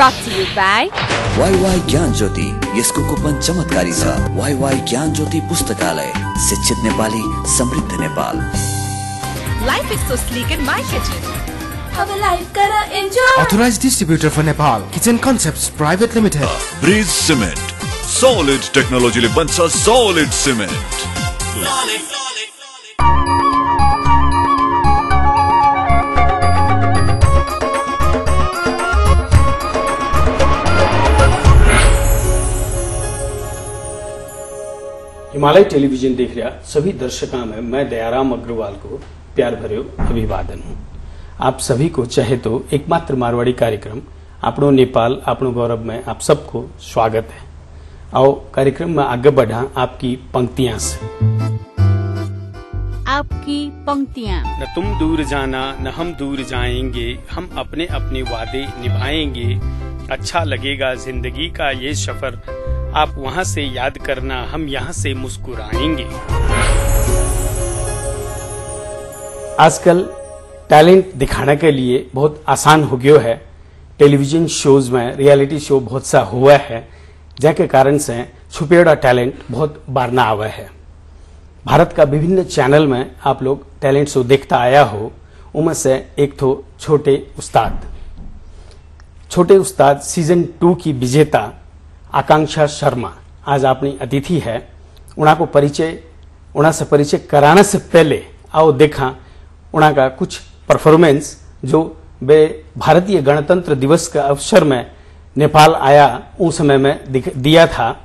brought to you by YY ज्ञान ज्योति। यसको coupon चमत्कारी छ। YY ज्ञान ज्योति पुस्तकालय, शिक्षित नेपाली, समृद्ध Nepal. Life is so sleek in my kitchen. Have a life kara enjoy. Authorized distributor for Nepal, Kitchen Concepts Private Limited. Breeze Cement, solid technology ले बन्छ solid cement. हिमालय टेलीविजन देख रहा सभी दर्शकों में मैं दयाराम अग्रवाल को प्यार भर्यो अभिवादन हूँ। आप सभी को चाहे तो एकमात्र मारवाड़ी कार्यक्रम आपनो नेपाल आपनो गौरव में आप सबको स्वागत है। आओ कार्यक्रम में आगे बढ़ा आपकी पंक्तियां से। आपकी पंक्तियां। न तुम दूर जाना न हम दूर जाएंगे, हम अपने अपने वादे निभाएंगे। अच्छा लगेगा जिंदगी का ये सफर, आप वहाँ से याद करना हम यहाँ से मुस्कुराएंगे। आजकल टैलेंट दिखाने के लिए बहुत आसान हो गया है। टेलीविजन शोज में रियलिटी शो बहुत सा हुआ है, जिसके कारण से छुपेड़ा टैलेंट बहुत बारना आवा है। भारत का विभिन्न चैनल में आप लोग टैलेंट शो देखता आया हो। उनमें से एक तो छोटे उस्ताद सीजन 2 की विजेता आकांक्षा शर्मा आज अपनी अतिथि है। उना से परिचय कराने से पहले आओ देखा उना का कुछ परफॉर्मेंस जो वे भारतीय गणतंत्र दिवस के अवसर में नेपाल आया उस समय में दिया था।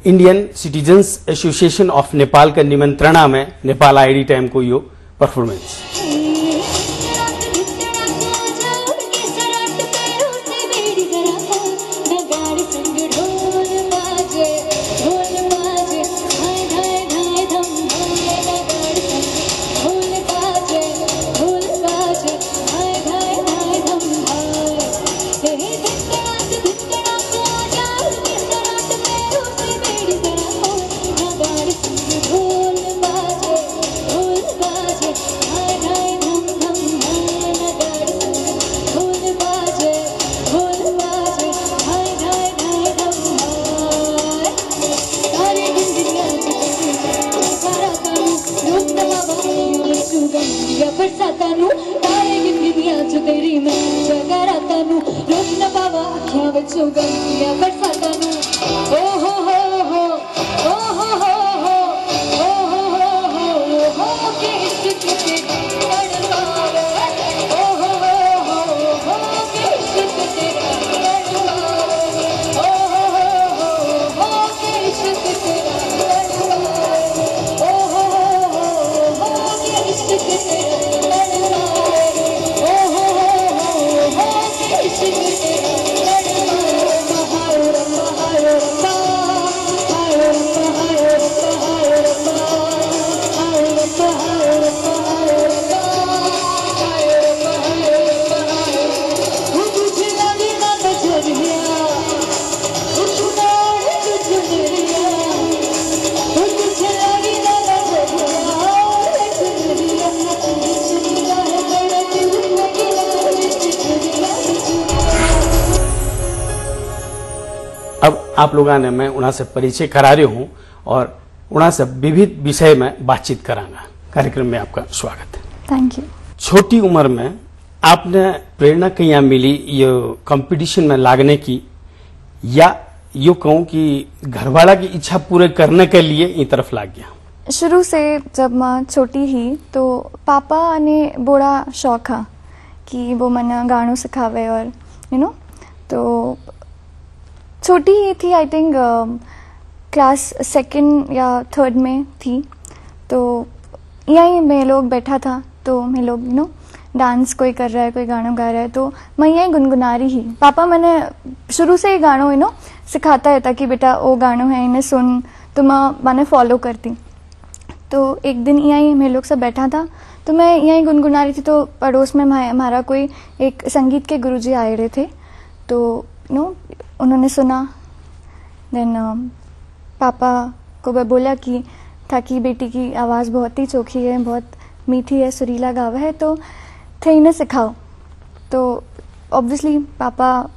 Indian citizens association of Nepal के निमंत्रणा में नेपाल आईडी टाइम को यो परफॉर्मेंस। आप लोगों ने मैं उना से परिचय करा रही हूँ और उना से विविध विषय में बातचीत करांगा। कार्यक्रम में आपका स्वागत है। Thank you. छोटी उम्र में आपने प्रेरणा कहीं मिली ये कंपटीशन में लागने की, या यो कहूँ कि घरवाला की इच्छा पूरे करने के लिए इन तरफ लाग गया? शुरू से जब मैं छोटी ही तो पापा ने बड़ा शौक था कि वो मना गानों सिखावे और तो छोटी ही थी। आई थिंक क्लास 2nd या 3rd में थी। तो यहीं मैं लोग बैठा था तो मैं लोग डांस कोई कर रहा है, कोई गाना गा रहा है, तो मैं यहीं गुनगुना रही ही। पापा मैंने शुरू से ही गानों सिखाता है ताकि बेटा वो गानों है इन्हें सुन, तो मैंने फॉलो करती। तो एक दिन यहीं मैं लोग सब बैठा था तो मैं यहीं गुनगुना रही थी। तो पड़ोस में हमारा कोई एक संगीत के गुरुजी आए रहे थे, तो उन्होंने सुना। देन पापा को मैं बोला कि ताकि बेटी की आवाज़ बहुत ही चोखी है, बहुत मीठी है, सुरीला गावा है, तो थे इन्हें सिखाओ। तो ऑब्वियसली पापा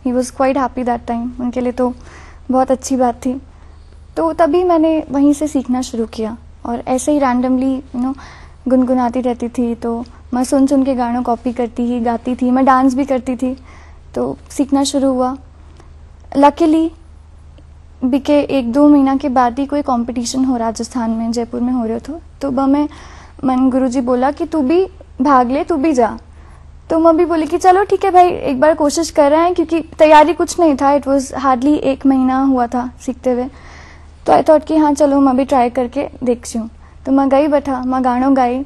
he was quite happy that time, उनके लिए तो बहुत अच्छी बात थी। तो तभी मैंने वहीं से सीखना शुरू किया और ऐसे ही रैंडमली गुनगुनाती रहती थी, तो मैं सुन सुन के गानों कॉपी करती ही गाती थी, मैं डांस भी करती थी, तो सीखना शुरू हुआ। लकीली बीके 1-2 महीना के बाद ही कोई कंपटीशन हो राजस्थान में, जयपुर में हो रहे थे, तो मैं मन गुरुजी बोला कि तू भी भाग ले, तू भी जा। तो मैं भी बोली कि चलो ठीक है भाई, एक बार कोशिश कर रहे हैं, क्योंकि तैयारी कुछ नहीं था, इट वाज हार्डली 1 महीना हुआ था सीखते हुए। तो आई थॉट कि हाँ चलो मैं भी ट्राई करके देखती हूँ। तो मैं गई बैठा, मैं गानों गाई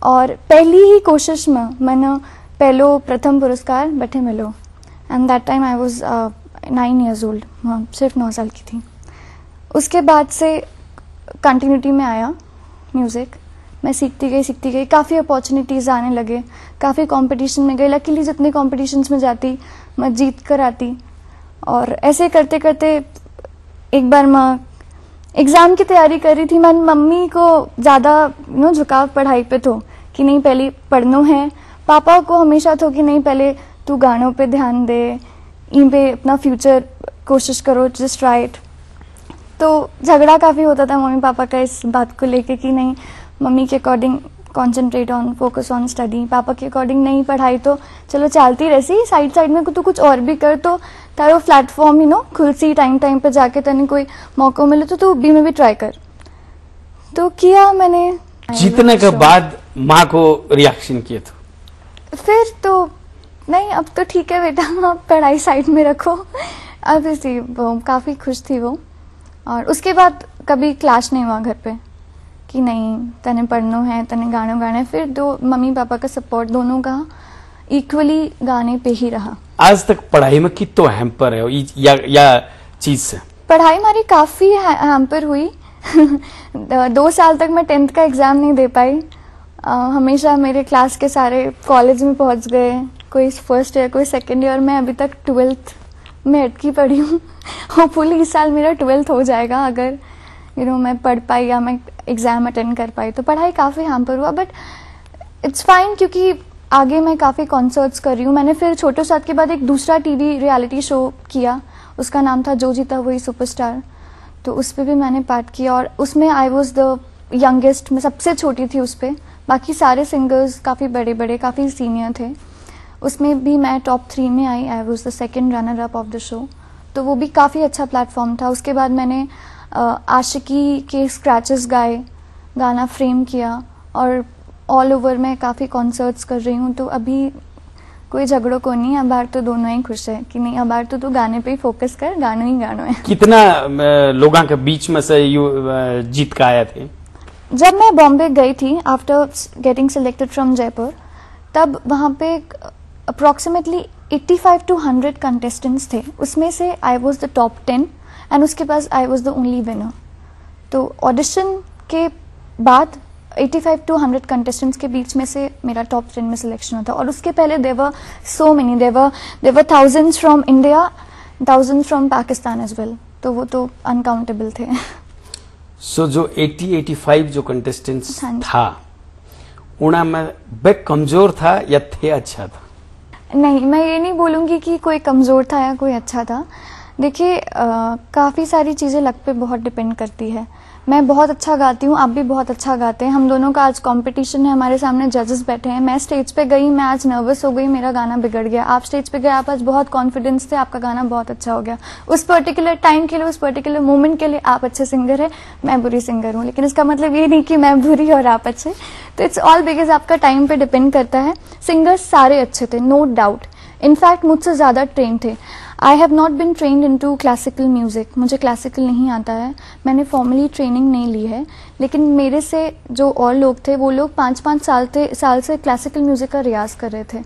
और पहली ही कोशिश में मैंने पहलो प्रथम पुरस्कार बैठे मिलो। And that time I was 9 years old, हाँ सिर्फ 9 साल की थी। उसके बाद से कंटिन्यूटी में आया म्यूज़िक, मैं सीखती गई, काफ़ी अपॉर्चुनिटीज़ आने लगे, काफ़ी कंपटीशन में गई। लकीली जितने कॉम्पिटिशन्स में जाती मैं जीत कर आती, और ऐसे करते करते एक बार मैं एग्ज़ाम की तैयारी कर रही थी। मैं मम्मी को ज़्यादा झुकाव पढ़ाई पे तो कि नहीं पहले पढ़ना है, पापा को हमेशा तो कि नहीं पहले तू गानों पे ध्यान दे, इन पे अपना फ्यूचर कोशिश करो, जस्ट राइट। तो झगड़ा काफ़ी होता था मम्मी पापा का इस बात को लेके कि नहीं मम्मी के according concentrate on, focus on study, पापा के अकॉर्डिंग नहीं पढ़ाई तो चलो चलती रहती, साइड में तू कुछ और भी कर, तो तारो प्लेटफॉर्म खुल सी टाइम पे जाके तने कोई मौका मिले तो तू बी में भी ट्राई कर। तो किया मैंने। जीतने के बाद माँ को रिएक्शन किए थे? फिर तो नहीं, अब तो ठीक है बेटा, आप पढ़ाई साइड में रखो। अब इसी वो काफ़ी खुश थी वो। और उसके बाद कभी क्लैश नहीं हुआ घर पे कि नहीं तने पढ़ना है, तने गाना गाना है। फिर दो मम्मी पापा का सपोर्ट दोनों का इक्वली गाने पे ही रहा। आज तक पढ़ाई में कितना हैम्पर है या चीज से? पढ़ाई हमारी काफ़ी हैम्पर हुई। 2 साल तक मैं 10th का एग्ज़ाम नहीं दे पाई। हमेशा मेरे क्लास के सारे कॉलेज में पहुंच गए, कोई फर्स्ट ईयर कोई सेकेंड ईयर, मैं अभी तक 12th में अटकी पड़ी हूँ। होपफुली इस साल मेरा 12th हो जाएगा अगर मैं पढ़ पाई या मैं एग्ज़ाम अटेंड कर पाई। तो पढ़ाई काफ़ी हैम्पर हुआ, बट इट्स फाइन क्योंकि आगे मैं काफ़ी कॉन्सर्ट्स कर रही हूँ। मैंने फिर छोटे साथ के बाद एक दूसरा टीवी रियलिटी शो किया, उसका नाम था जो जीता वही सुपरस्टार। तो उस पर भी मैंने पार्ट किया और उसमें आई वॉज द यंगेस्ट, मैं सबसे छोटी थी उस पर। बाकी सारे सिंगर्स काफ़ी बड़े बड़े, काफ़ी सीनियर थे। उसमें भी मैं टॉप 3 में I was the second runner up of the show. तो वो भी काफ़ी अच्छा प्लेटफॉर्म था। उसके बाद मैंने आशिकी के स्क्रैचेस गाए, गाना फ्रेम किया और ऑल ओवर मैं काफ़ी कॉन्सर्ट्स कर रही हूँ। तो अभी कोई झगड़ों को नहीं, अब बार तो दोनों ही खुश है कि नहीं अब बार तो तू गाने पे ही फोकस कर, गानों ही गानों है। कितना लोगों के बीच में से जीत का आया थे? जब मैं बॉम्बे गई थी after getting selected from Jaipur, तब वहाँ पे अप्रॉक्सीमेटली 85 to 100 कंटेस्टेंट्स थे। उसमें से I was the top 10 and उसके बाद I was the only winner. तो ऑडिशन के बाद 85 to 100 कंटेस्टेंट्स के बीच में से मेरा टॉप 10 में सिलेक्शन होता। और उसके पहले there were so many, there were thousands from India, thousands from Pakistan as well. तो वो तो अनकाउंटेबल थे। सो जो 80-85 जो कंटेस्टेंट्स था उना में वे कमजोर था या थे अच्छा था? नहीं, मैं ये नहीं बोलूँगी कि कोई कमज़ोर था या कोई अच्छा था। देखिए काफ़ी सारी चीज़ें लक पे बहुत डिपेंड करती है। मैं बहुत अच्छा गाती हूँ, आप भी बहुत अच्छा गाते हैं, हम दोनों का आज कंपटीशन है, हमारे सामने जजेस बैठे हैं। मैं स्टेज पे गई, मैं आज नर्वस हो गई, मेरा गाना बिगड़ गया। आप स्टेज पे गए, आप आज बहुत कॉन्फिडेंस थे, आपका गाना बहुत अच्छा हो गया। उस पर्टिकुलर टाइम के लिए, उस पर्टिकुलर मोमेंट के लिए आप अच्छे सिंगर है, मैं बुरी सिंगर हूँ। लेकिन इसका मतलब ये नहीं कि मैं बुरी और आप अच्छे। तो इट्स ऑल बिकॉज आपका टाइम पे डिपेंड करता है। सिंगर्स सारे अच्छे थे, नो डाउट। इनफैक्ट मुझसे ज़्यादा ट्रेन थे। I have not been trained into classical music, मुझे क्लासिकल नहीं आता है, मैंने फॉर्मली ट्रेनिंग नहीं ली है। लेकिन मेरे से जो और लोग थे वो लोग 5-5 साल से क्लासिकल म्यूज़िक का रियाज कर रहे थे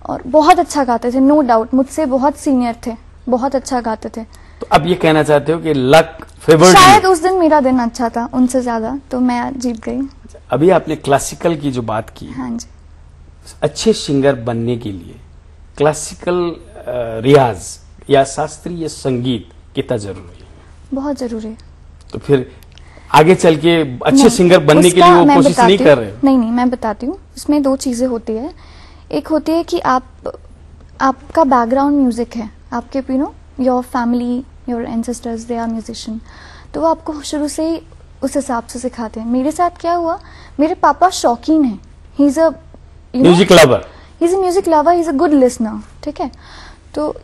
और बहुत अच्छा गाते थे, नो डाउट। मुझसे बहुत सीनियर थे, बहुत अच्छा गाते थे। तो अब ये कहना चाहते हो कि लक फेवर्ड? शायद उस दिन मेरा दिन अच्छा था उनसे ज़्यादा, तो मैं जीत गई। अभी आपने क्लासिकल की जो बात की, हाँ जी, अच्छे सिंगर बनने के लिए क्लासिकल रियाज या शास्त्रीय संगीत कितना जरूरी है? बहुत जरूरी है। तो फिर आगे चल के अच्छे सिंगर बनने के लिए वो कोशिश नहीं कर रहे हो? नहीं, मैं बताती हूँ। इसमें 2 चीजें होती है। एक होती है कि आपका बैकग्राउंड म्यूजिक है, आपके your family, your ancestors they are musician, तो वो आपको शुरू से ही उस हिसाब से सिखाते हैं। मेरे साथ क्या हुआ, मेरे पापा शौकीन है, he is a music lover, he is a music lover, he is a good listener, ठीक है। तो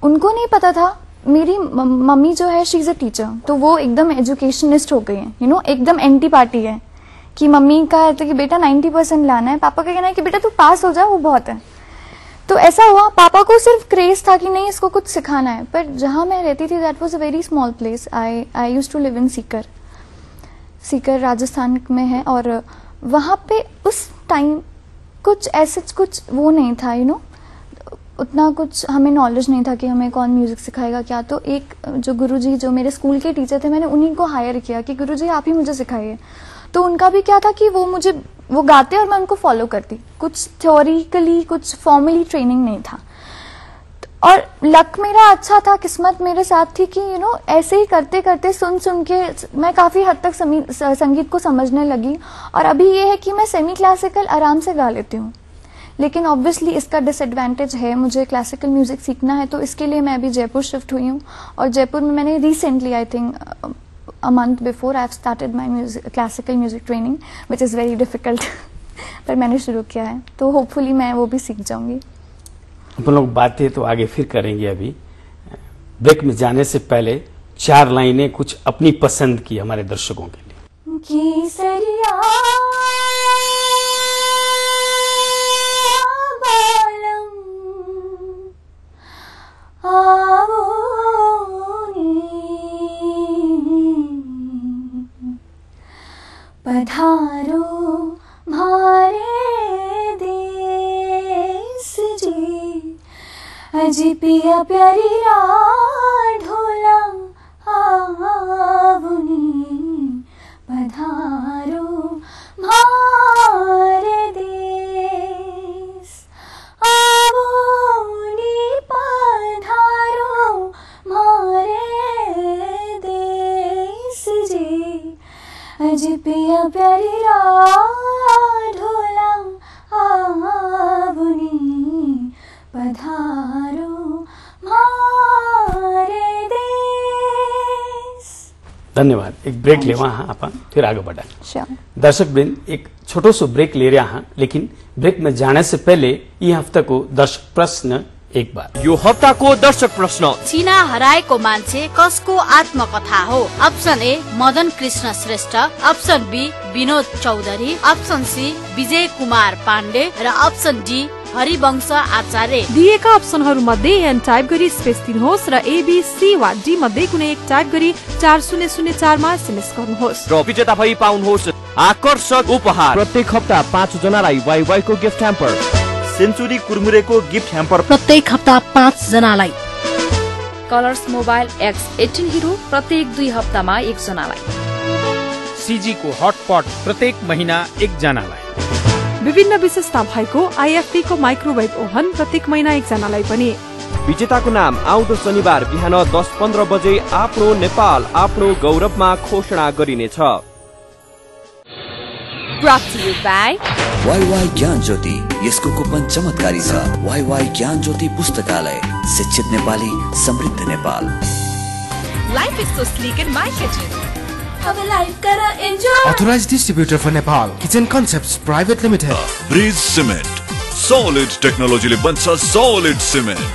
उनको नहीं पता था, मेरी मम्मी जो है शी इज अ टीचर, तो वो एकदम एजुकेशनिस्ट हो गई है, एकदम एंटी पार्टी है कि मम्मी का है तो कि बेटा 90% लाना है, पापा का कहना है कि बेटा तू पास हो जा, वो बहुत है। तो ऐसा हुआ, पापा को सिर्फ क्रेज था कि नहीं इसको कुछ सिखाना है। पर जहां मैं रहती थी that was a very small place, I used to live in Sikar Rajasthan में है, और वहां पे उस टाइम कुछ ऐसे कुछ वो नहीं था, उतना कुछ हमें नॉलेज नहीं था कि हमें कौन म्यूजिक सिखाएगा क्या। तो एक जो गुरुजी जो मेरे स्कूल के टीचर थे, मैंने उन्हीं को हायर किया कि गुरुजी आप ही मुझे सिखाइए। तो उनका भी क्या था कि वो गाते और मैं उनको फॉलो करती, कुछ थ्योरिकली कुछ फॉर्मली ट्रेनिंग नहीं था। और लक मेरा अच्छा था, किस्मत मेरे साथ थी कि ऐसे ही करते करते सुन के मैं काफी हद तक संगीत को समझने लगी। और अभी ये है कि मैं सेमी क्लासिकल आराम से गा लेती हूँ, लेकिन ऑब्वियसली इसका डिसएडवांटेज है, मुझे क्लासिकल म्यूजिक सीखना है, तो इसके लिए मैं अभी जयपुर शिफ्ट हुई हूँ। और जयपुर में मैंने recently, I think a month before, I have started my classical music training, which is very difficult. पर मैंने शुरू किया है, तो होपफुली मैं वो भी सीख जाऊंगी। हम लोग बातें तो आगे फिर करेंगे, अभी ब्रेक में जाने से पहले 4 लाइनें कुछ अपनी पसंद की हमारे दर्शकों के लिए। केसरिया पधारो मारे देश जी, अजी पिया प्यारी ढोला आवनी, पधारो मारे देश आवनी, पधारो मारे देश जी, अजी पिया प्यारी ढोला आवनी, पधारो मारे देश। धन्यवाद। एक ब्रेक लेवा हाँ आप, फिर आगे बढ़ा। Sure. दर्शक वृंद, एक छोटो सो ब्रेक ले रहा हाँ, लेकिन ब्रेक में जाने से पहले ये हफ्ता को दर्शक प्रश्न एक बार। यो हप्ताको दर्शक प्रश्न, चिना हराएको मान्छे कसको आत्मकथा हो? Option A Madan Krishna Shrestha, option B Vinod Chaudhary, option C Vijay Kumar Pandey र अप्सन डी हरिवंश आचार्य। दिएका अप्सनहरू मध्ये एन टाइप गरी स्पेस दिनुहोस् र एबीसी वा डी मध्ये कुनै एक टाइप गरी 4004 मा एसएमएस गर्नुहोस् र विजेता भई पाउनुहोस् आकर्षक उपहार। प्रत्येक हप्ता 5 जनालाई वाइवाई को गिफ्ट ह्याम्पर, सेन्चुरी कुरमुरेको गिफ्ट ह्याम्पर प्रत्येक हप्ता 5 जनालाई, कलर्स मोबाइल X18 हिरो प्रत्येक 2 हप्तामा 1 जनालाई, सीजी को हटपट प्रत्येक महिना 1 जनालाई, विभिन्न विशेषता भएको IFP को माइक्रोवेभ ओभन प्रत्येक महिना 1 जनालाई पनि। विजेताको नाम आउँदो शनिबार बिहान 10:15 बजे आफ्नो नेपाल आफ्नो गौरवमा घोषणा गरिनेछ। Brought to you by WaiWai ज्ञान ज्योति, यसको कुपन चमत्कारी छ। वाईवाई ज्ञान ज्योति पुस्तकालय, शिक्षित नेपाली समृद्ध Nepal. Life is so sleek in my kitchen. अब लाइफ करा enjoy. Authorized distributor for Nepal, Kitchen Concepts Private Limited. Bridge cement, solid टेक्नोलॉजीले बन्छ सॉलिड सिमेन्ट।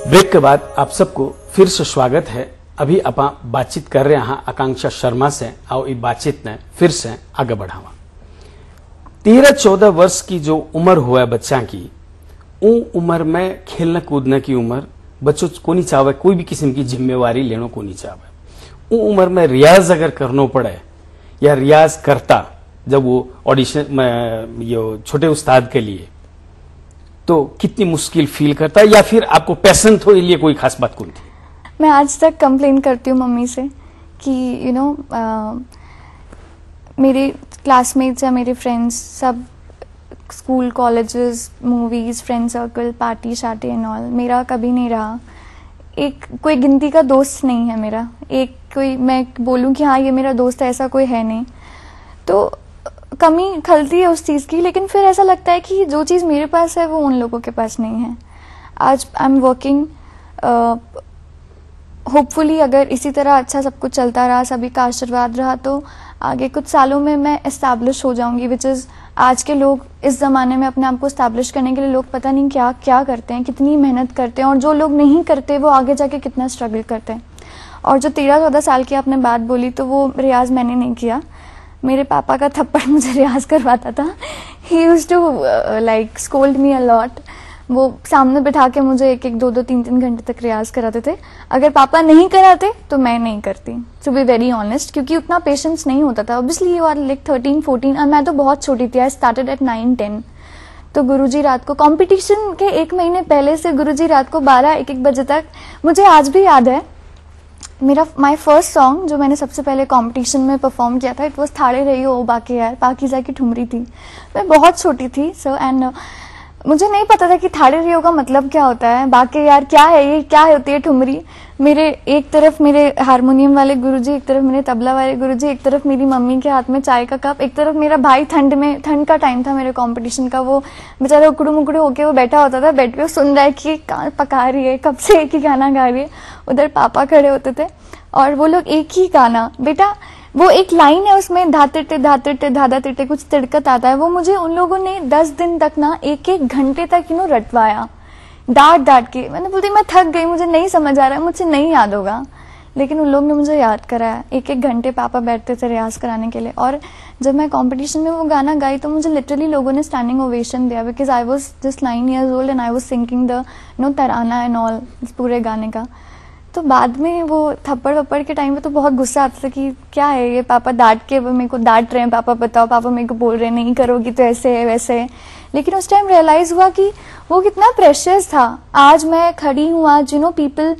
ब्रेक के बाद आप सबको फिर से स्वागत है। अभी आप बातचीत कर रहे हैं आकांक्षा शर्मा से, आओ ये बातचीत ने फिर से आगे बढ़ावा। 13-14 वर्ष की जो उम्र हुआ है बच्चा की, वो उम्र में खेलने कूदने की उम्र, बच्चों को नहीं चाहे, कोई भी किस्म की जिम्मेवारी लेना को नहीं चाहे। वो उम्र में रियाज अगर करना पड़े या रियाज करता जब वो ऑडिशन में ये छोटे उस्ताद के लिए, तो कितनी मुश्किल फील करता, या फिर आपको पैसन तो ये लिए कोई खास बात कौन थी? मैं आज तक कंप्लेन करती हूँ मम्मी से कि मेरे क्लासमेट्स या मेरे फ्रेंड्स सब school, colleges, movies, friend circle, party party and all, मेरा कभी नहीं रहा। एक कोई गिनती का दोस्त नहीं है मेरा, एक कोई मैं बोलूं कि हाँ ये मेरा दोस्त है, ऐसा कोई है नहीं। तो कमी खलती है उस चीज़ की, लेकिन फिर ऐसा लगता है कि जो चीज़ मेरे पास है वो उन लोगों के पास नहीं है। आज आई एम वर्किंग, होपफुली अगर इसी तरह अच्छा सब कुछ चलता रहा, सभी का आशीर्वाद रहा, तो आगे कुछ सालों में मैं एस्टैब्लिश हो जाऊंगी, विच इज़ आज के लोग इस ज़माने में अपने आप को एस्टैब्लिश करने के लिए लोग पता नहीं क्या क्या करते हैं, कितनी मेहनत करते हैं, और जो लोग नहीं करते वो आगे जाके कितना स्ट्रगल करते हैं। और जो 13-14 साल की आपने बात बोली, तो वो रियाज मैंने नहीं किया, मेरे पापा का थप्पड़ मुझे रियाज करवाता था। He used to like scold me a lot. वो सामने बिठा के मुझे 1-1, 2-2, 3-3 घंटे तक रियाज कराते थे। अगर पापा नहीं कराते तो मैं नहीं करती, टू बी वेरी ऑनेस्ट, क्योंकि उतना पेशेंस नहीं होता था। ऑब्वियसली यू आर लाइक 13-14 और मैं तो बहुत छोटी थी, आई स्टार्टेड एट 9-10। तो गुरुजी रात को कॉम्पिटिशन के 1 महीने पहले से गुरुजी रात को 12-1 बजे तक, मुझे आज भी याद है मेरा माय फर्स्ट सॉन्ग जो मैंने सबसे पहले कंपटीशन में परफॉर्म किया था, इट वाज थाड़े रही हो बाकी यार, पाकीज़ा की ठुमरी थी। मैं बहुत छोटी थी सो, एंड मुझे नहीं पता था कि थाड़े रही हो का मतलब क्या होता है, बाकी यार क्या है ये, क्या होती है ठुमरी। मेरे एक तरफ मेरे हारमोनियम वाले गुरुजी, एक तरफ मेरे तबला वाले गुरुजी, एक तरफ मेरी मम्मी के हाथ में चाय का कप, एक तरफ मेरा भाई ठंड का टाइम था मेरे कंपटीशन का, वो बेचारा उकड़ू मुकड़ू होके वो बैठा होता था बेड पे, सुन रहा है कि पका रही है, कब से एक ही गाना गा रही है। उधर पापा खड़े होते थे और वो लोग एक ही गाना, बेटा वो एक लाइन है उसमें धातिटे धातिटे धाधा तिटे कुछ तिड़कत आता है, वो मुझे उन लोगों ने 10 दिन तक ना 1-1 घंटे तक रटवाया डांट के। मैंने बोलती मैं थक गई, मुझे नहीं समझ आ रहा है, मुझे नहीं याद होगा, लेकिन उन लोग ने मुझे याद कराया। 1-1 घंटे पापा बैठते थे रियाज कराने के लिए, और जब मैं कंपटीशन में वो गाना गाई तो मुझे लिटरली लोगों ने स्टैंडिंग ओवेशन दिया, because I was just 9 years old and I was singing the Tarana and all पूरे गाने का। तो बाद में वो थप्पड़ के टाइम पे तो बहुत गुस्सा आता था कि क्या है ये, पापा डांट के मेरे को डांट रहे हैं, पापा बताओ, पापा मेरे को बोल रहे हैं नहीं करोगी तो ऐसे है वैसे है। लेकिन उस टाइम रियलाइज हुआ कि वो कितना प्रेशियस था। आज मैं खड़ी हूँ, आज पीपल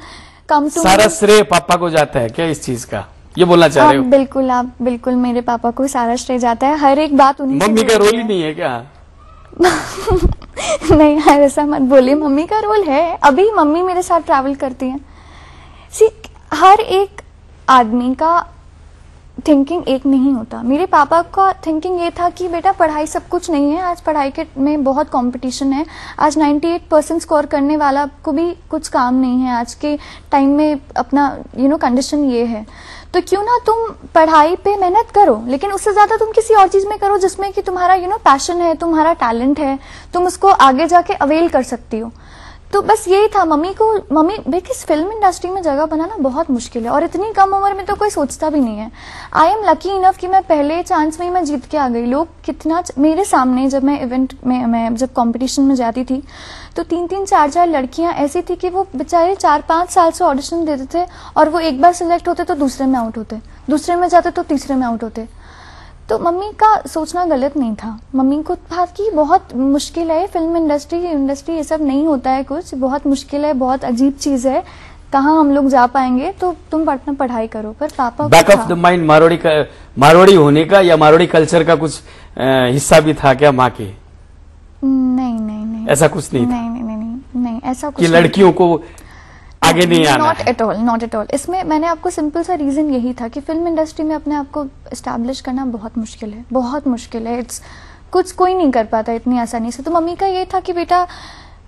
कम टू, सारा श्रेय पापा को जाता है क्या इस चीज का, ये बोलना चाह रहे हो? बिल्कुल, आप बिल्कुल, मेरे पापा को सारा श्रेय जाता है, हर एक बात उन्हीं। मम्मी का रोल ही नहीं है क्या? नहीं यार ऐसा मत बोलिए, मम्मी का रोल है। अभी मम्मी मेरे साथ ट्रैवल करती है। हर एक आदमी का थिंकिंग एक नहीं होता। मेरे पापा का थिंकिंग ये था कि बेटा पढ़ाई सब कुछ नहीं है, आज पढ़ाई के में बहुत कंपटीशन है, आज 98% स्कोर करने वाला को भी कुछ काम नहीं है, आज के टाइम में अपना कंडीशन ये है, तो क्यों ना तुम पढ़ाई पे मेहनत करो, लेकिन उससे ज्यादा तुम किसी और चीज में करो जिसमें कि तुम्हारा पैशन है, तुम्हारा टैलेंट है, तुम उसको आगे जाके अवेल कर सकती हो। तो बस यही था। मम्मी बिकॉज फिल्म इंडस्ट्री में जगह बनाना बहुत मुश्किल है, और इतनी कम उम्र में तो कोई सोचता भी नहीं है। आई एम लकी इनफ कि मैं पहले चांस में ही मैं जीत के आ गई। लोग कितना मेरे सामने, जब मैं इवेंट में, मैं जब कंपटीशन में जाती थी तो 3-3, 4-4 लड़कियां ऐसी थी कि वो बेचारे 4-5 साल से ऑडिशन देते थे, और वो एक बार सिलेक्ट होते तो दूसरे में आउट होते, दूसरे में जाते तो तीसरे में आउट होते। तो मम्मी का सोचना गलत नहीं था। मम्मी को था कि बहुत मुश्किल है फिल्म इंडस्ट्री, ये सब नहीं होता है, कुछ बहुत मुश्किल है, बहुत अजीब चीज है, कहाँ हम लोग जा पाएंगे, तो तुम अपना पढ़ाई करो। पर पापा back of the mind Marwari होने का या मारवाड़ी कल्चर का कुछ हिस्सा भी था क्या माँ के? नहीं, ऐसा कुछ नहीं था। नहीं ऐसा कुछ कि लड़कियों को आगे नहीं आना। Not at all. इसमें मैंने आपको सिंपल सा रीजन यही था कि फिल्म इंडस्ट्री में अपने आप को एस्टैब्लिश करना बहुत मुश्किल है, बहुत मुश्किल है। इट्स कुछ कोई नहीं कर पाता इतनी आसानी से। तो मम्मी का ये था कि बेटा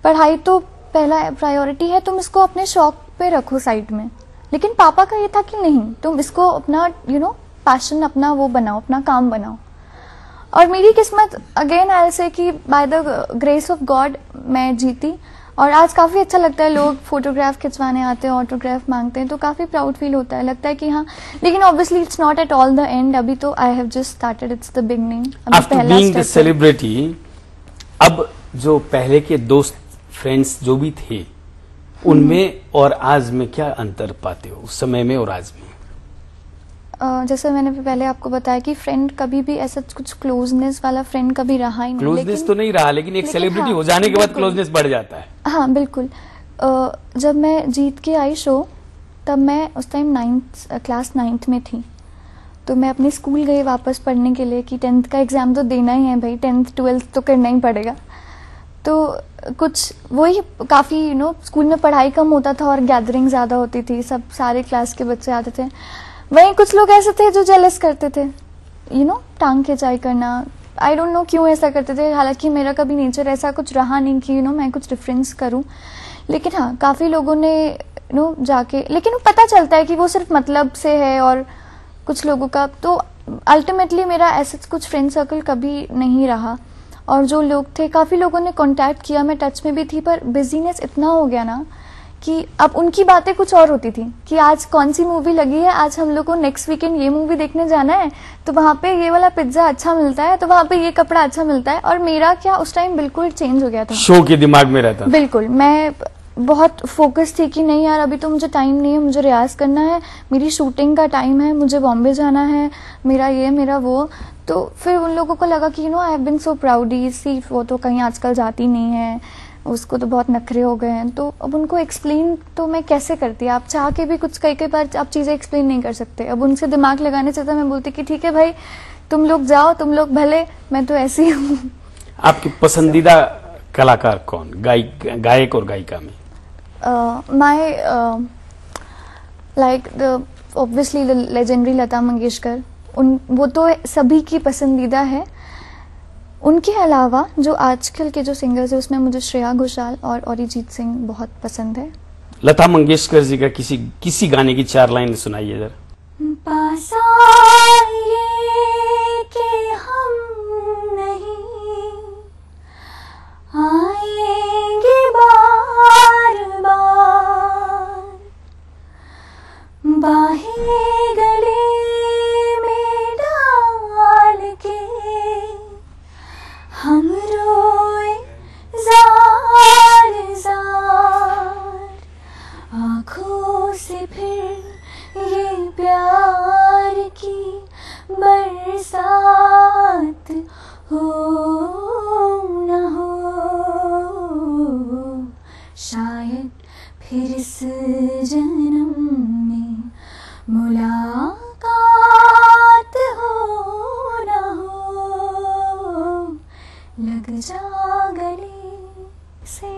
पढ़ाई तो पहला प्रायोरिटी है, तुम इसको अपने शौक पे रखो साइड में। लेकिन पापा का ये था कि नहीं, तुम इसको अपना पैशन, अपना वो बनाओ, अपना काम बनाओ। और मेरी किस्मत अगेन आई से कि by the grace of God मैं जीती, और आज काफी अच्छा लगता है। लोग फोटोग्राफ खिंचवाने आते हैं, ऑटोग्राफ मांगते हैं, तो काफी प्राउड फील होता है, लगता है कि हाँ। लेकिन obviously it's not at all the end. अभी तो I have just started, it's the beginning. After being the celebrity, अब जो पहले के दोस्त फ्रेंड्स जो भी थे, उनमें और आज में क्या अंतर पाते हो, उस समय में और आज में? जैसे मैंने पहले आपको बताया कि फ्रेंड कभी भी ऐसा कुछ क्लोजनेस वाला फ्रेंड कभी रहा ही नहीं। क्लोजनेस तो नहीं रहा, लेकिन एक सेलिब्रिटी हो जाने के बाद क्लोजनेस बढ़ जाता है। हाँ बिल्कुल। जब मैं जीत के आई शो, तब मैं उस टाइम क्लास 9th में थी। तो मैं अपने स्कूल गई वापस पढ़ने के लिए कि 10th का एग्जाम तो देना ही है भाई, 10th 12th तो करना ही पड़ेगा। तो कुछ वही काफी स्कूल में पढ़ाई कम होता था और गैदरिंग ज्यादा होती थी, सब सारे क्लास के बच्चे आते थे। वहीं कुछ लोग ऐसे थे जो जेलस करते थे, टांग खिंचाई करना, आई डोंट नो क्यों ऐसा करते थे, हालांकि मेरा कभी नेचर ऐसा कुछ रहा नहीं कि मैं कुछ डिफरेंस करूं। लेकिन हाँ, काफ़ी लोगों ने जाके, लेकिन वो पता चलता है कि वो सिर्फ मतलब से है और कुछ लोगों का, तो अल्टीमेटली मेरा ऐसा कुछ फ्रेंड सर्कल कभी नहीं रहा। और जो लोग थे, काफ़ी लोगों ने कांटेक्ट किया, मैं टच में भी थी, पर बिजीनेस इतना हो गया ना कि अब उनकी बातें कुछ और होती थी कि आज कौन सी मूवी लगी है, आज हम लोग को नेक्स्ट वीकेंड ये मूवी देखने जाना है, तो वहाँ पे ये वाला पिज्ज़ा अच्छा मिलता है, तो वहाँ पे ये कपड़ा अच्छा मिलता है। और मेरा क्या उस टाइम बिल्कुल चेंज हो गया था, शो के दिमाग में रहता। बिल्कुल, मैं बहुत फोकस थी कि नहीं यार, अभी तो मुझे टाइम नहीं है, मुझे रियाज करना है, मेरी शूटिंग का टाइम है, मुझे बॉम्बे जाना है, मेरा ये मेरा वो। तो फिर उन लोगों को लगा कि आई हैव बीन सो प्राउडी, सी वो तो कहीं आजकल जाती नहीं है, उसको तो बहुत नखरे हो गए हैं। तो अब उनको एक्सप्लेन तो मैं कैसे करती, आप चाह के भी कुछ कई बार आप चीज़ें एक्सप्लेन नहीं कर सकते। अब उनसे दिमाग लगाने से तो मैं बोलती कि ठीक है भाई, तुम लोग जाओ, तुम लोग भले, मैं तो ऐसी हूँ। आपकी पसंदीदा कलाकार कौन, गायक और गायिका में? My like obviously the legendary Lata Mangeshkar, वो तो सभी की पसंदीदा है। उनके अलावा जो आजकल के जो सिंगर्स है, उसमें मुझे श्रेया घोषाल और अरिजीत सिंह बहुत पसंद है। लता मंगेशकर जी का किसी गाने की 4 लाइन सुनाइए जरा। पास आइए कि हम नहीं आएंगे बार बार, बाहें गले में डाल के हम रोए जार जार, आँखों से फिर ये प्यार की बरसात हो न हो, शायद फिर इस जन्म में मुलाकात हो न हो, लग जा गले से।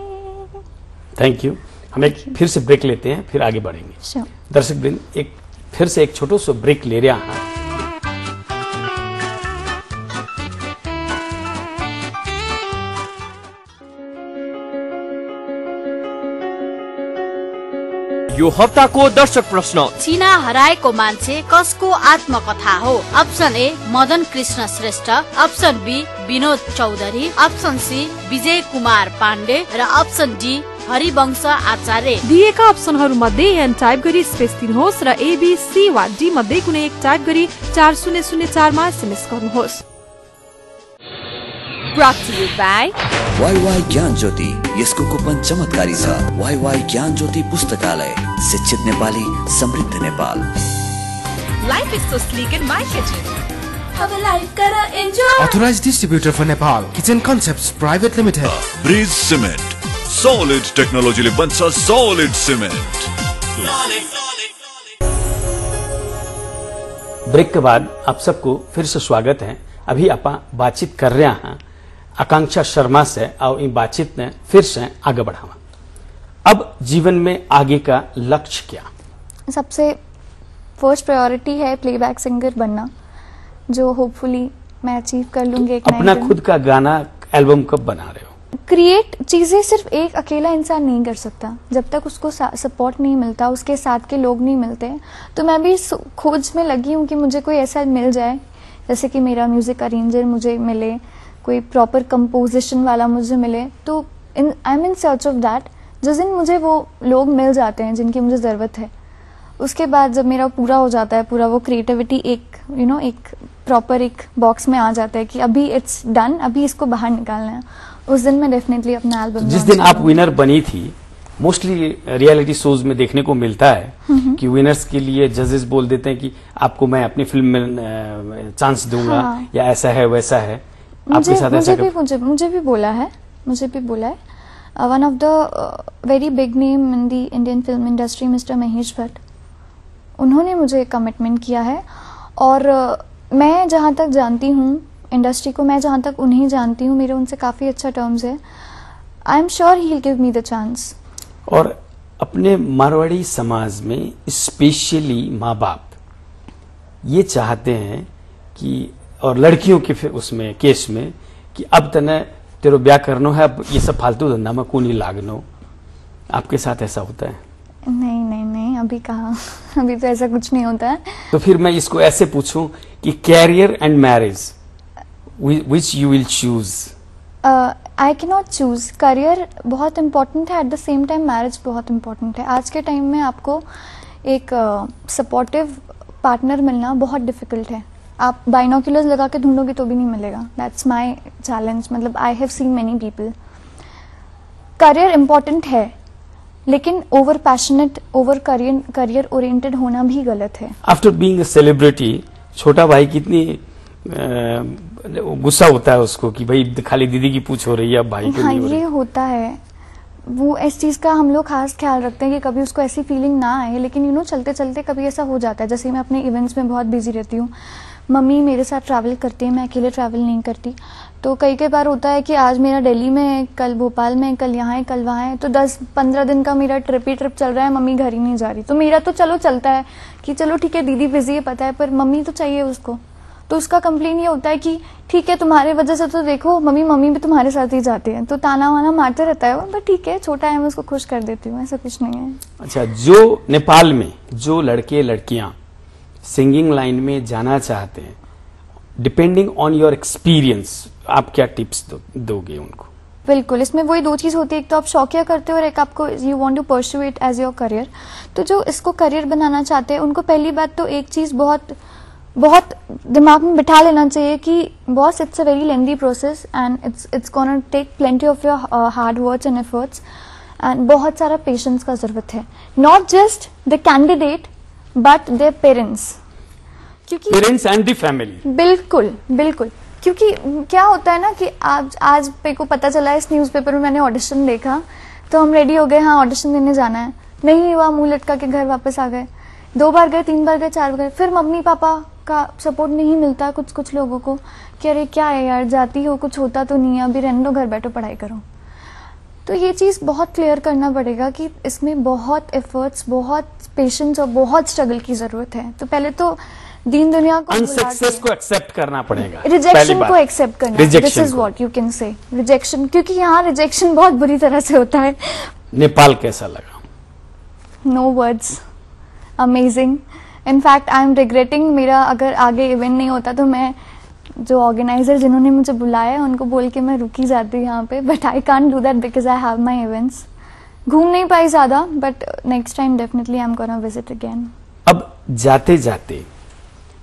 Thank you. हम एक फिर से ब्रेक लेते हैं, फिर आगे बढ़ेंगे। Sure. दर्शक वृंद, एक फिर से एक छोटो सो ब्रेक ले रहा है। यो हप्ताको दर्शक प्रश्न, चिना हराएको मान्छे कसको आत्मकथा हो? Option A Madan Krishna Shrestha, option B Vinod Chaudhary, option C Vijay Kumar Pandey र अप्सन डी हरिवंश आचार्य। दिएका अप्सनहरू मध्ये एन टाइप गरी स्पेस दिनुहोस् र ABC वा D मध्ये कुनै एक टाइप गरी 4004 मा SMS गर्नुहोस्। Brought to you by WaiWai ज्ञान ज्योति, यसको कुपन चमत्कारी छ। वाईवाई ज्ञान ज्योति पुस्तकालय, शिक्षित नेपाली, समृद्ध Nepal. Life is so sleek in my kitchen. अब लाइफ करा enjoy. Authorized distributor for Nepal, Kitchen Concepts Private Limited. Bridge cement, solid टेक्नोलॉजीले बन्छ सॉलिड सिमेन्ट। ब्रेक के बाद आप सबको फिर से स्वागत है। अभी आप बातचीत कर रहे हैं आकांक्षा शर्मा से, और इन बातचीत ने फिर से आगे बढ़ावा। अब जीवन में आगे का लक्ष्य क्या? सबसे फर्स्ट प्रायोरिटी है प्लेबैक सिंगर बनना, जो होपफुली मैं अचीव कर लूंगी एक अपना खुद का गाना एल्बम कब बना रहे हो? क्रिएट चीजें सिर्फ एक अकेला इंसान नहीं कर सकता, जब तक उसको सपोर्ट नहीं मिलता, उसके साथ के लोग नहीं मिलते। तो मैं भी खोज में लगी हूँ कि मुझे कोई ऐसा मिल जाए, जैसे कि मेरा म्यूजिक अरेंजर मुझे मिले, कोई प्रॉपर कंपोजिशन वाला मुझे मिले। तो I am in search of that. जिस दिन मुझे वो लोग मिल जाते हैं जिनकी मुझे ज़रूरत है, उसके बाद जब मेरा पूरा हो जाता है, पूरा वो क्रिएटिविटी एक एक प्रॉपर एक बॉक्स में आ जाता है कि अभी इट्स डन, अभी इसको बाहर निकालना है, उस दिन मैं डेफिनेटली अपना एल्बम। जिस दिन आप विनर बनी थी, मोस्टली रियलिटी शोज में देखने को मिलता है कि विनर्स के लिए जजेस बोल देते हैं कि आपको मैं अपनी फिल्म में चांस दूंगा, हाँ। या ऐसा है वैसा है। आपके साथ ऐसा मुझे भी बोला है one of the very big name in the Indian film industry, mister Mahesh Bhatt, उन्होंने मुझे कमिटमेंट किया है। और मैं जहाँ तक जानती हूँ इंडस्ट्री को, मैं जहाँ तक उन्हें जानती हूँ, मेरे उनसे काफ़ी अच्छा टर्म्स है। I am sure he will give me the chance. और अपने मारवाड़ी समाज में स्पेशली माँ बाप ये चाहते हैं कि और लड़कियों के फिर उसमें केस में कि अब तने तेरो ब्याह करना है, अब ये सब फालतू धंधा में को नहीं लागनो। आपके साथ ऐसा होता है? नहीं नहीं नहीं, अभी कहाँ, अभी तो ऐसा कुछ नहीं होता है। तो फिर मैं इसको ऐसे पूछूं कि career and marriage, which you will choose? I can not choose. Career बहुत इंपॉर्टेंट है, at the same time marriage बहुत इंपॉर्टेंट है। आज के टाइम में आपको एक सपोर्टिव पार्टनर मिलना बहुत डिफिकल्ट है। आप बाइनोक्यूलर्स लगा के ढूंढोगे तो भी नहीं मिलेगा। That's my challenge. मतलब I have seen many people. Career important है, लेकिन over passionate, over career oriented होना भी गलत है। आफ्टर बीइंग अ सेलिब्रिटी, छोटा भाई कितनी गुस्सा होता है उसको कि भाई खाली दीदी की पूछ हो रही है, अब भाई को नहीं हो रही। ये होता है, वो इस चीज़ का हम लोग खास ख्याल रखते हैं कि कभी उसको ऐसी फीलिंग ना आए। लेकिन चलते चलते कभी ऐसा हो जाता है। जैसे मैं अपने इवेंट्स में बहुत बिजी रहती हूँ, मम्मी मेरे साथ ट्रैवल करती है, मैं अकेले ट्रैवल नहीं करती। तो कई बार होता है कि आज मेरा दिल्ली में है, कल भोपाल में, कल यहाँ है, कल वहाँ है। तो 10-15 दिन का मेरा ट्रिप चल रहा है, मम्मी घर ही नहीं जा रही। तो मेरा तो चलो चलता है कि चलो ठीक है दीदी बिजी है पता है, पर मम्मी तो चाहिए उसको। तो उसका कंप्लेन ये होता है कि ठीक है तुम्हारे वजह से तो देखो मम्मी भी तुम्हारे साथ ही जाती है। तो ताना वाना मारते रहता है वो, बट ठीक है छोटा है, मैं उसको खुश कर देती हूँ, ऐसा कुछ नहीं है। अच्छा, जो नेपाल में जो लड़के लड़कियां सिंगिंग लाइन में जाना चाहते हैं, डिपेंडिंग ऑन योर एक्सपीरियंस, आप क्या टिप्स दोगे उनको? बिल्कुल, इसमें वही दो चीज होती है, एक तो आप शौकिया करते हो और एक आपको you want to pursue it as your career. तो जो इसको करियर बनाना चाहते हैं उनको पहली बात तो एक चीज बहुत दिमाग में बिठा लेना चाहिए कि boss it's a very lengthy process and it's gonna take plenty of your hard works and efforts and बहुत सारा पेशेंस का जरूरत है। Not just the candidate but their parents, क्योंकि पेरेंट्स एंड द फैमिली। बिल्कुल बिल्कुल, क्योंकि क्या होता है ना कि आज पे को पता चला है, इस न्यूज़पेपर में मैंने ऑडिशन देखा तो हम रेडी हो गए, हाँ ऑडिशन देने जाना है, नहीं हुआ, मुंह लटका के घर वापस आ गए। 2 बार गए, 3 बार गए, 4 बार गए, फिर मम्मी पापा का सपोर्ट नहीं मिलता कुछ लोगों को कि अरे क्या है यार जाती हो, कुछ होता तो नहीं है, अभी रहने दो, घर बैठो पढ़ाई करो। तो ये चीज़ बहुत क्लियर करना पड़ेगा कि इसमें बहुत एफर्ट्स, बहुत पेशेंस और बहुत स्ट्रगल की जरूरत है। तो पहले तो दीन दुनिया को अनसक्सेस को एक्सेप्ट करना पड़ेगा, रिजेक्शन को एक्सेप्ट करना, this is what you can say, rejection, क्योंकि यहाँ रिजेक्शन बहुत बुरी तरह से होता है। नेपाल कैसा लगा? No words, amazing. In fact I am regretting, मेरा अगर आगे इवेंट नहीं होता तो मैं जो ऑर्गेनाइजर जिन्होंने मुझे बुलाया है उनको बोल के मैं रुकी जाती यहाँ पे, but I can't do that because I have my events. घूम नहीं पाई ज्यादा, but next time definitely I am gonna visit again. अब जाते जाते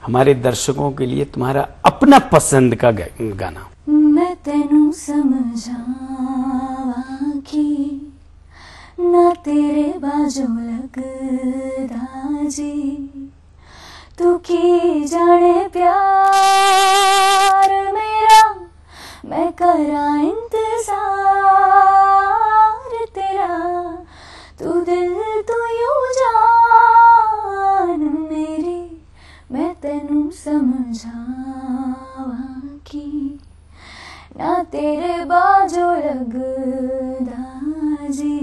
हमारे दर्शकों के लिए तुम्हारा अपना पसंद का गाना। मैं तेनू समझावा कि ना तेरे बाजू लगदा जी, तू की जाने प्यार मेरा, मैं करा इंतजार तेरा, तू दिल तू यूं जान मेरी, मैं तेनू समझावा कि ना तेरे बाजू लगदा जी।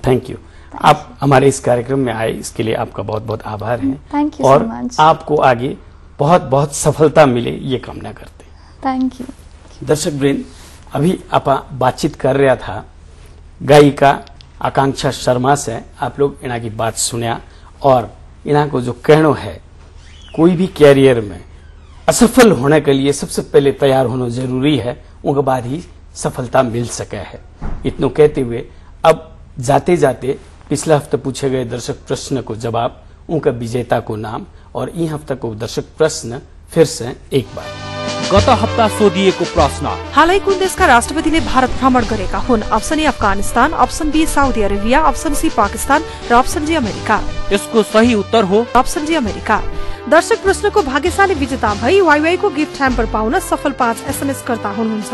Thank you. आप हमारे इस कार्यक्रम में आए, इसके लिए आपका बहुत बहुत आभार है। थैंक यू और सो मच। आपको आगे बहुत बहुत सफलता मिले ये कामना करते हैं। Thank you. दर्शक वृंद, अभी आप बातचीत कर रहा था गायिका आकांक्षा शर्मा से। आप लोग इना की बात सुनिया और इना को जो कहना है, कोई भी कैरियर में असफल होने के लिए सबसे पहले तैयार होना जरूरी है, उनके बाद ही सफलता मिल सके है। इतना कहते हुए अब जाते जाते पिछले हफ्ते पूछे गए दर्शक प्रश्न को जवाब, उनका विजेता को नाम और यह हफ्ता को दर्शक प्रश्न फिर से एक बार। गत हप्ता सोधिएको प्रश्न, हालै कुन देशका राष्ट्रपतिले भारत भ्रमण गरेका हुन्? Option A Afghanistan, option B Saudi Arabia, option C Pakistan र अप्सन जी अमेरिका। यसको सही उत्तर हो अप्सन जी अमेरिका। दर्शक प्रश्नको भाग्यशाली विजेता भई वाईवाई को गिफ्ट ह्याम्पर पाउन सफल 5 SMS कर्ता हुनुहुन्छ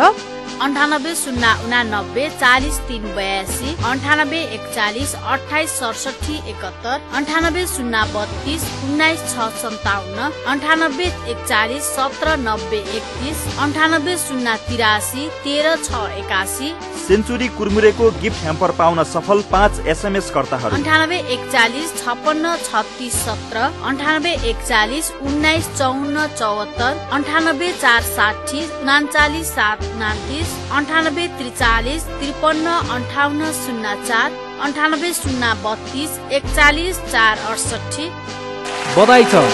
98 089 40 382, 98 41 28 67 71, 98 032 19 657, 98 41 17 90 31, 98 083 13 6 81, सेन्चुरी कुरमुरेको गिफ्ट ह्याम्पर पाउन सफल 5 SMS कर्ताहरू 9841 56 36 17 9841 19 54 74 98460 39 7 29 9843 53 58 04 98 032 41 468। बधाई छ।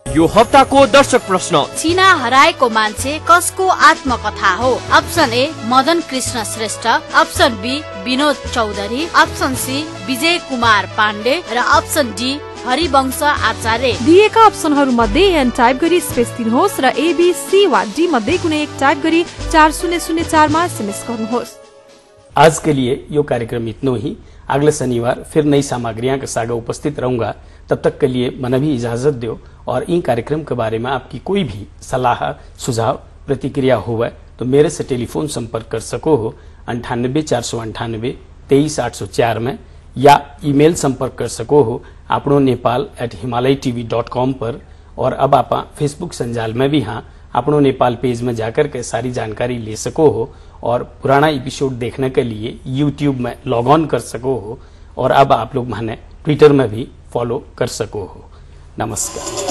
यो हप्ताको दर्शक प्रश्न, चिना हराएको मान्छे कसको आत्मकथा हो? Option A Madan Krishna Shrestha, option B Vinod Chaudhary, option C Vijay Kumar Pandey र अप्सन डी हरिवंश आचार्य। दिएका अप्सनहरू मध्ये एन टाइप गरी स्पेस दिनुहोस् र ABC वा डी मध्ये कुनै एक टाइप गरी 4004 मा SMS गर्नुहोस्। आज के लिए यो कार्यक्रम इतना ही। अगले शनिवार फिर नई सामग्रियां के साथ उपस्थित रहूंगा। तब तक के लिए मन भी इजाजत दो और इन कार्यक्रम के बारे में आपकी कोई भी सलाह सुझाव प्रतिक्रिया हो तो मेरे से टेलीफोन संपर्क कर सको हो 98 498 23 804 में, या ईमेल संपर्क कर सको हो आपनो nepal@himalaytv.com पर। और अब आप फेसबुक संजाल में भी हाँ आपनो नेपाल पेज में जाकर के सारी जानकारी ले सको हो और पुराना एपिसोड देखने के लिए YouTube में लॉग ऑन कर सको हो और अब आप लोग माने ट्विटर में भी फॉलो कर सको हो। नमस्कार।